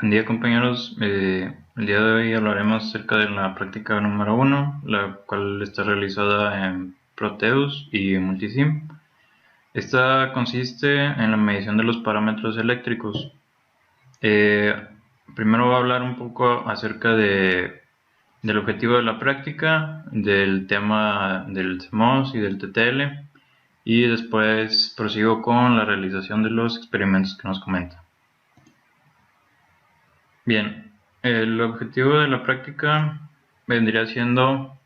Buen día compañeros, el día de hoy hablaremos acerca de la práctica número 1, la cual está realizada en Proteus y Multisim. Esta consiste en la medición de los parámetros eléctricos. Eh, Primero voy a hablar un poco acerca del objetivo de la práctica, del tema del CMOS y del TTL, y después prosigo con la realización de los experimentos que nos comenta. Bien, el objetivo de la práctica vendría siendo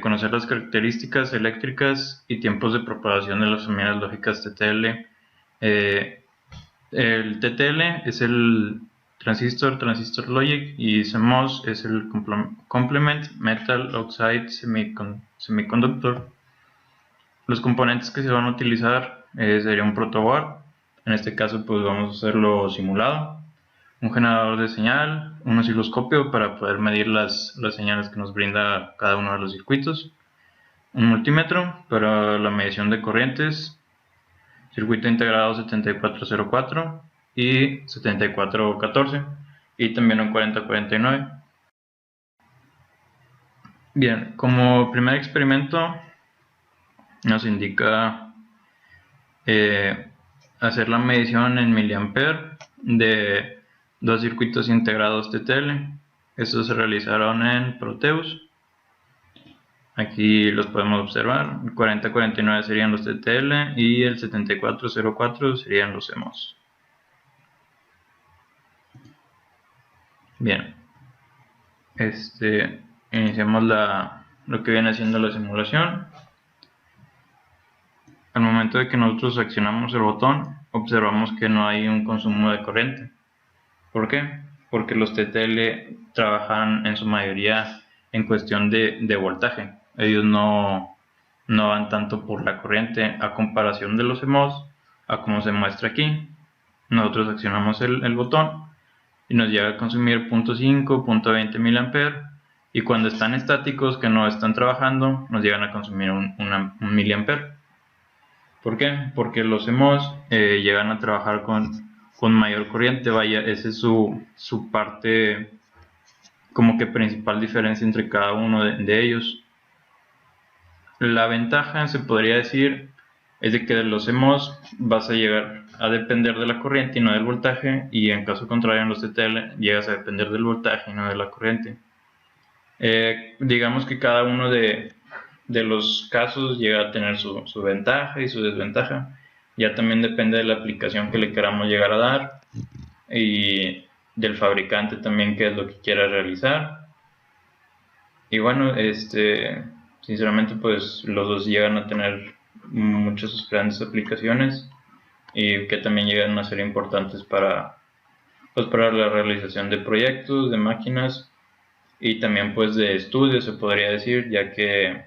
conocer las características eléctricas y tiempos de propagación de las familias lógicas TTL. Eh, el TTL es el transistor logic, y CMOS es el complement metal oxide semiconductor. Los componentes que se van a utilizar sería un protoboard. En este caso pues vamos a hacerlo simulado, un generador de señal, un osciloscopio para poder medir las señales que nos brinda cada uno de los circuitos, un multímetro para la medición de corrientes, circuito integrado 7404 y 7414, y también un 4049. Bien, como primer experimento nos indica hacer la medición en miliamper de dos circuitos integrados TTL. Estos se realizaron en Proteus. Aquí los podemos observar. El 4049 serían los TTL y el 7404 serían los CMOS. Bien, iniciamos lo que viene siendo la simulación. Al momento de que nosotros accionamos el botón, observamos que no hay un consumo de corriente. ¿Por qué? Porque los TTL trabajan en su mayoría en cuestión de voltaje. Ellos no van tanto por la corriente, a comparación de los CMOS, a como se muestra aquí. Nosotros accionamos el botón y nos llega a consumir 0.5, 0.20 mA, y cuando están estáticos, que no están trabajando, nos llegan a consumir un mA. ¿Por qué? Porque los CMOS llegan a trabajar con mayor corriente. Vaya, esa es su parte como que principal diferencia entre cada uno de ellos. La ventaja, se podría decir, es de que de los CMOS vas a llegar a depender de la corriente y no del voltaje, y en caso contrario en los TTL llegas a depender del voltaje y no de la corriente. Digamos que cada uno de los casos llega a tener su ventaja y su desventaja. Ya también depende de la aplicación que le queramos llegar a dar y del fabricante también, qué es lo que quiera realizar. Y bueno, sinceramente pues los dos llegan a tener muchas grandes aplicaciones, y que también llegan a ser importantes pues para la realización de proyectos, de máquinas, y también pues de estudios, se podría decir, ya que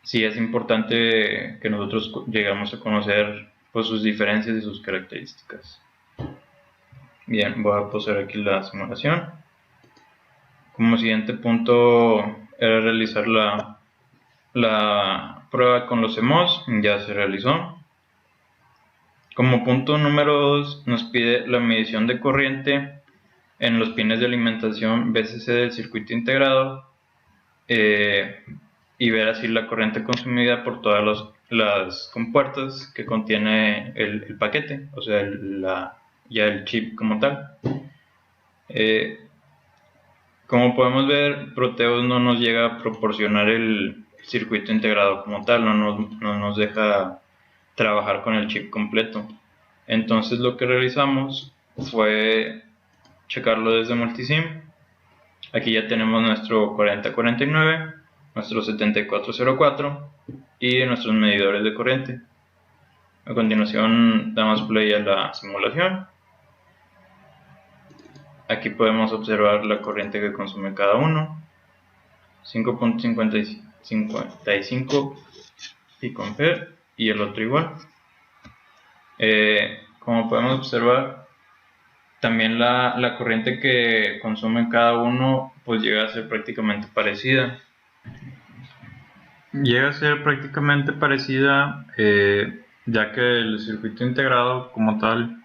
sí es importante que nosotros llegamos a conocer pues sus diferencias y sus características. Bien, voy a posar aquí la simulación. Como siguiente punto era realizar la prueba con los CMOS. Ya se realizó. Como punto número 2 nos pide la medición de corriente en los pines de alimentación VCC del circuito integrado, y ver así la corriente consumida por todas las compuertas que contiene el paquete, o sea, ya el chip como tal. Como podemos ver, Proteus no nos llega a proporcionar el circuito integrado como tal, no nos deja trabajar con el chip completo. Entonces lo que realizamos fue checarlo desde Multisim. Aquí ya tenemos nuestro 4049, nuestro 7404 y nuestros medidores de corriente. A continuación damos play a la simulación. Aquí podemos observar la corriente que consume cada uno: 5.55 picoampere, y el otro igual. Como podemos observar, también la corriente que consume cada uno pues llega a ser prácticamente parecida. Ya que el circuito integrado como tal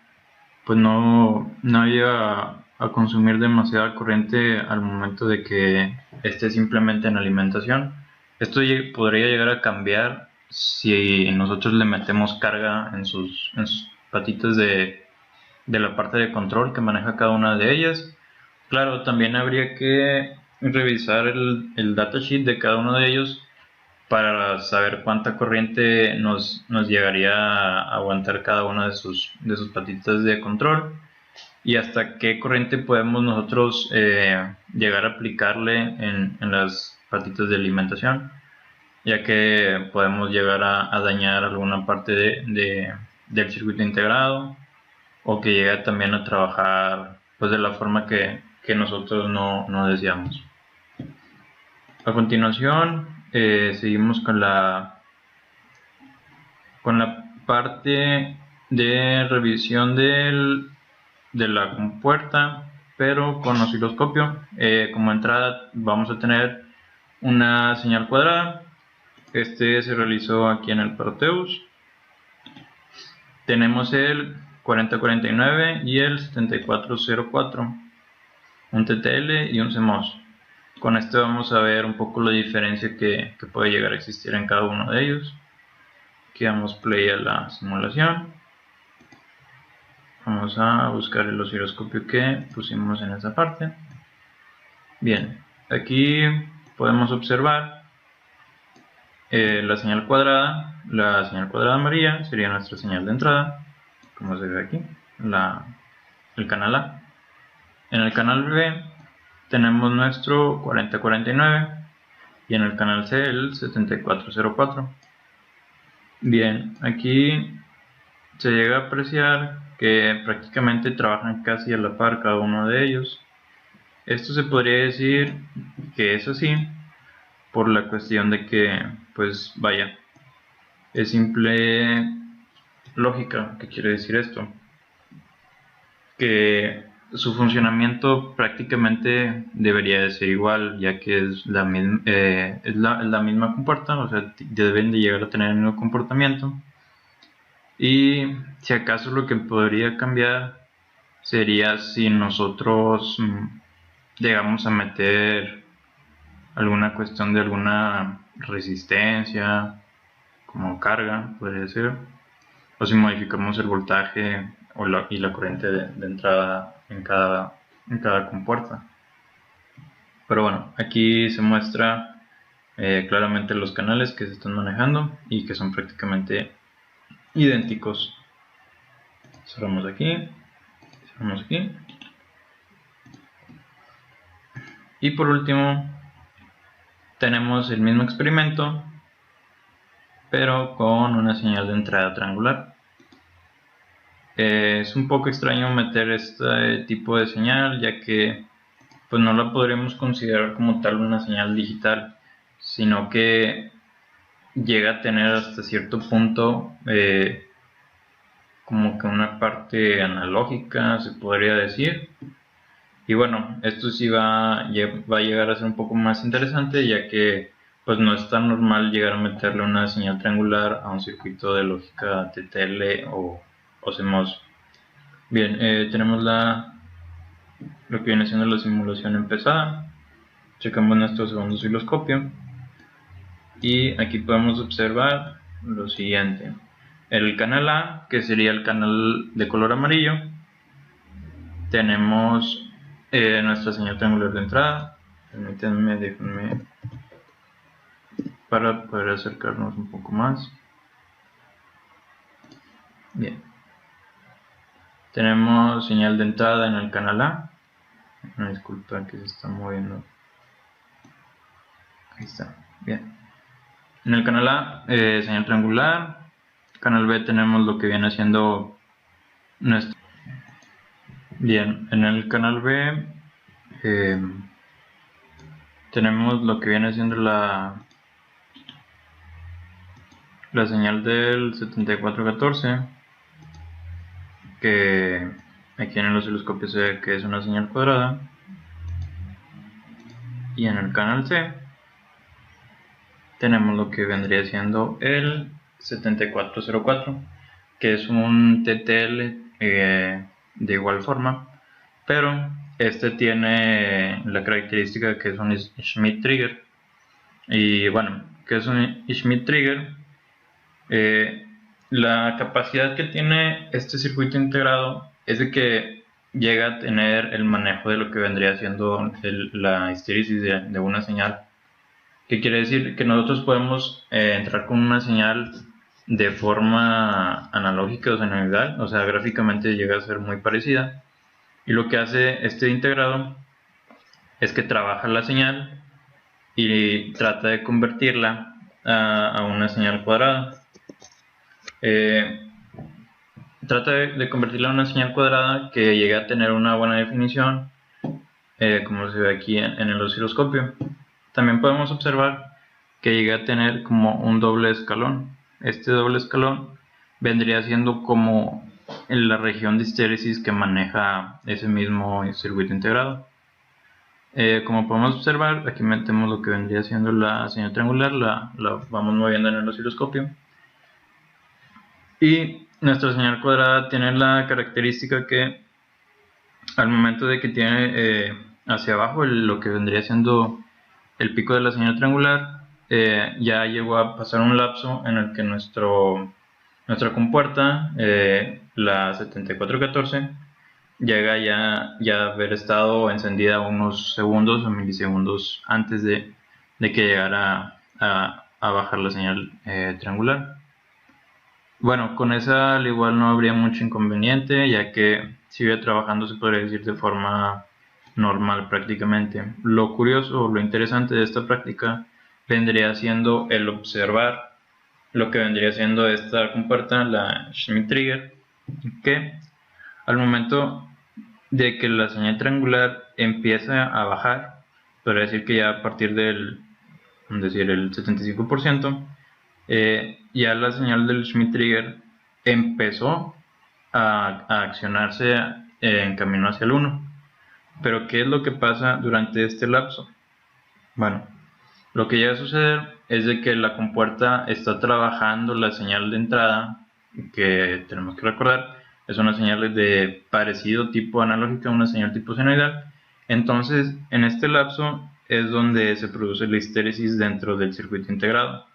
pues no iba a consumir demasiada corriente al momento de que esté simplemente en alimentación. Esto podría llegar a cambiar si nosotros le metemos carga en sus patitas de la parte de control que maneja cada una de ellas. Claro, también habría que revisar el datasheet de cada uno de ellos para saber cuánta corriente nos llegaría a aguantar cada una de sus patitas de control y hasta qué corriente podemos nosotros llegar a aplicarle en las patitas de alimentación, ya que podemos llegar a dañar alguna parte del circuito integrado o que llegue también a trabajar pues de la forma que nosotros no deseamos. A continuación seguimos con la parte de revisión de la compuerta, pero con osciloscopio. Como entrada vamos a tener una señal cuadrada. Este se realizó aquí en el Proteus. Tenemos el 4049 y el 7404, un TTL y un CMOS. Con esto vamos a ver un poco la diferencia que puede llegar a existir en cada uno de ellos. Aquí damos play a la simulación. Vamos a buscar el osciloscopio que pusimos en esa parte. Bien, aquí podemos observar la señal cuadrada. La señal cuadrada amarilla sería nuestra señal de entrada, como se ve aquí, el canal A. En el canal B tenemos nuestro 4049 y en el canal C el 7404. Bien, aquí se llega a apreciar que prácticamente trabajan casi a la par cada uno de ellos. Esto se podría decir que es así por la cuestión de que, pues vaya, es simple lógica. ¿Qué quiere decir esto? Que su funcionamiento prácticamente debería de ser igual, ya que es la misma compuerta, o sea, deben de llegar a tener el mismo comportamiento. Y si acaso lo que podría cambiar sería si nosotros llegamos a meter alguna cuestión de alguna resistencia, como carga, podría ser, o si modificamos el voltaje y la corriente de entrada en cada compuerta. Pero bueno, aquí se muestra claramente los canales que se están manejando y que son prácticamente idénticos. Cerramos aquí, cerramos aquí. Y por último, tenemos el mismo experimento, pero con una señal de entrada triangular. Es un poco extraño meter este tipo de señal, ya que pues no la podríamos considerar como tal una señal digital, sino que llega a tener hasta cierto punto como que una parte analógica, se podría decir. Y bueno, esto sí va a llegar a ser un poco más interesante, ya que pues no es tan normal llegar a meterle una señal triangular a un circuito de lógica TTL o CMOS. Bien, tenemos lo que viene siendo la simulación empezada. Checamos nuestro segundo osciloscopio y aquí podemos observar lo siguiente. El canal A, que sería el canal de color amarillo, tenemos nuestra señal triangular de entrada. Permítanme, déjenme para poder acercarnos un poco más. Bien, tenemos señal de entrada en el canal A. Una disculpa que se está moviendo. Ahí está, bien. En el canal A, señal triangular. Canal B tenemos lo que viene siendo nuestro. Bien, en el canal B tenemos lo que viene siendo la señal del 7414, que aquí en el osciloscopio se ve que es una señal cuadrada. Y en el canal C tenemos lo que vendría siendo el 7404, que es un TTL de igual forma, pero este tiene la característica que es un Schmitt trigger. Y bueno, ¿qué es un Schmitt trigger? La capacidad que tiene este circuito integrado es de que llega a tener el manejo de lo que vendría siendo la histéresis de una señal. ¿Qué quiere decir? Que nosotros podemos entrar con una señal de forma analógica o senoidal, o sea, gráficamente llega a ser muy parecida. Y lo que hace este integrado es que trabaja la señal y trata de convertirla a una señal cuadrada. Eh, Trata de convertirla en una señal cuadrada que llegue a tener una buena definición, como se ve aquí en el osciloscopio. También podemos observar que llega a tener como un doble escalón. Este doble escalón vendría siendo como en la región de histéresis que maneja ese mismo circuito integrado. Como podemos observar, aquí metemos lo que vendría siendo la señal triangular, la vamos moviendo en el osciloscopio. Y nuestra señal cuadrada tiene la característica que al momento de que tiene hacia abajo lo que vendría siendo el pico de la señal triangular, ya llegó a pasar un lapso en el que nuestra compuerta, la 7414, llega ya a haber estado encendida unos segundos o milisegundos antes de que llegara a bajar la señal triangular. Bueno, con esa al igual no habría mucho inconveniente, ya que sigue trabajando, se podría decir, de forma normal prácticamente. Lo curioso, lo interesante de esta práctica vendría siendo el observar lo que vendría siendo esta compuerta, la Schmitt trigger, que al momento de que la señal triangular empieza a bajar, podría decir que ya a partir del, decir, el 75%, ya la señal del Schmitt trigger empezó a accionarse en camino hacia el 1. Pero ¿qué es lo que pasa durante este lapso? Bueno, lo que llega a suceder es de que la compuerta está trabajando la señal de entrada, que tenemos que recordar, es una señal de parecido tipo analógica, una señal tipo senoidal. Entonces, en este lapso es donde se produce la histéresis dentro del circuito integrado.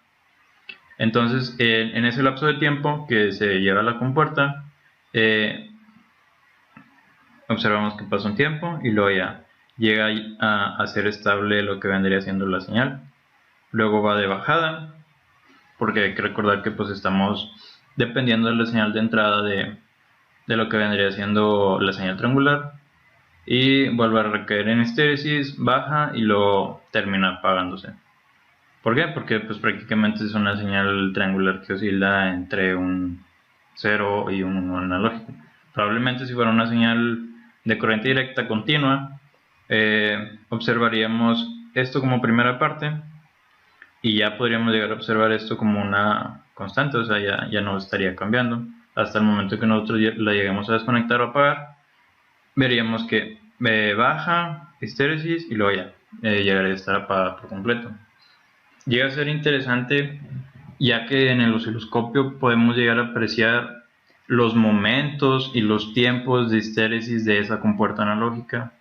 Entonces, en ese lapso de tiempo que se lleva la compuerta, observamos que pasa un tiempo y luego ya llega a ser estable lo que vendría siendo la señal. Luego va de bajada, porque hay que recordar que pues estamos dependiendo de la señal de entrada de lo que vendría siendo la señal triangular. Y vuelve a recaer en histéresis, baja y luego termina apagándose. ¿Por qué? Porque pues prácticamente es una señal triangular que oscila entre un 0 y un 1 analógico. Probablemente si fuera una señal de corriente directa continua, observaríamos esto como primera parte y ya podríamos llegar a observar esto como una constante, o sea, ya no estaría cambiando. Hasta el momento que nosotros la lleguemos a desconectar o apagar, veríamos que baja, histéresis y luego ya llegaría a estar apagada por completo. Llega a ser interesante ya que en el osciloscopio podemos llegar a apreciar los momentos y los tiempos de histéresis de esa compuerta analógica,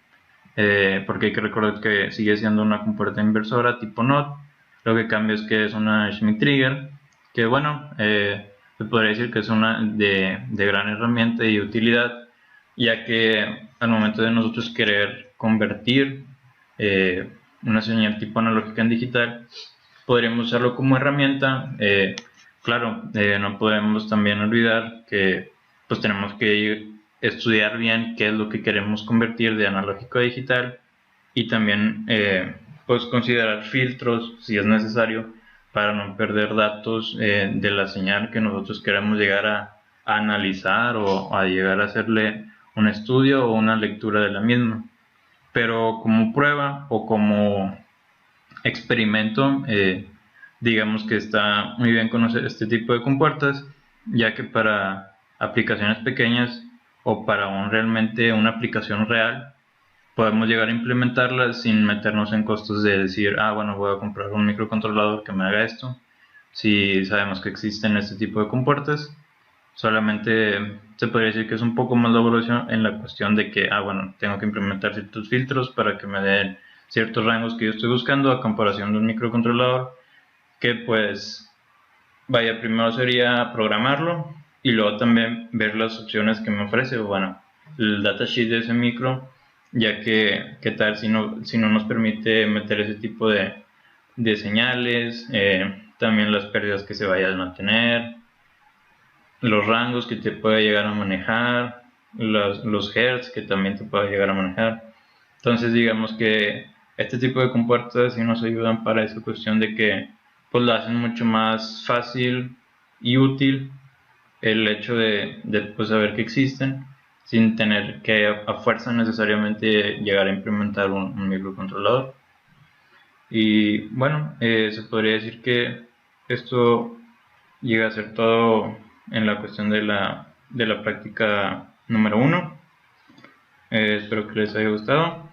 porque hay que recordar que sigue siendo una compuerta inversora tipo NOT. Lo que cambia es que es una Schmitt trigger, que bueno, se podría decir que es una de gran herramienta y utilidad, ya que al momento de nosotros querer convertir una señal tipo analógica en digital, podríamos usarlo como herramienta. Claro, no podemos también olvidar que pues tenemos que estudiar bien qué es lo que queremos convertir de analógico a digital y también pues considerar filtros si es necesario para no perder datos de la señal que nosotros queremos llegar a analizar o a llegar a hacerle un estudio o una lectura de la misma. Pero como prueba o como experimento, digamos que está muy bien conocer este tipo de compuertas, ya que para aplicaciones pequeñas o para realmente una aplicación real, podemos llegar a implementarlas sin meternos en costos de decir, bueno, voy a comprar un microcontrolador que me haga esto. Si sabemos que existen este tipo de compuertas, Solamente se podría decir que es un poco más laborioso en la cuestión de que, bueno, tengo que implementar ciertos filtros para que me den ciertos rangos que yo estoy buscando a comparación de un microcontrolador que pues, vaya, primero sería programarlo y luego también ver las opciones que me ofrece, o bueno, el datasheet de ese micro, ya que qué tal si no nos permite meter ese tipo de señales, también las pérdidas que se vayan a tener, los rangos que te puede llegar a manejar, los hertz que también te puede llegar a manejar. Entonces digamos que este tipo de compuertas sí nos ayudan para esa cuestión de que pues lo hacen mucho más fácil y útil el hecho de pues, saber que existen sin tener que a fuerza necesariamente llegar a implementar un microcontrolador. Y bueno, se podría decir que esto llega a ser todo en la cuestión de la práctica número 1. Espero que les haya gustado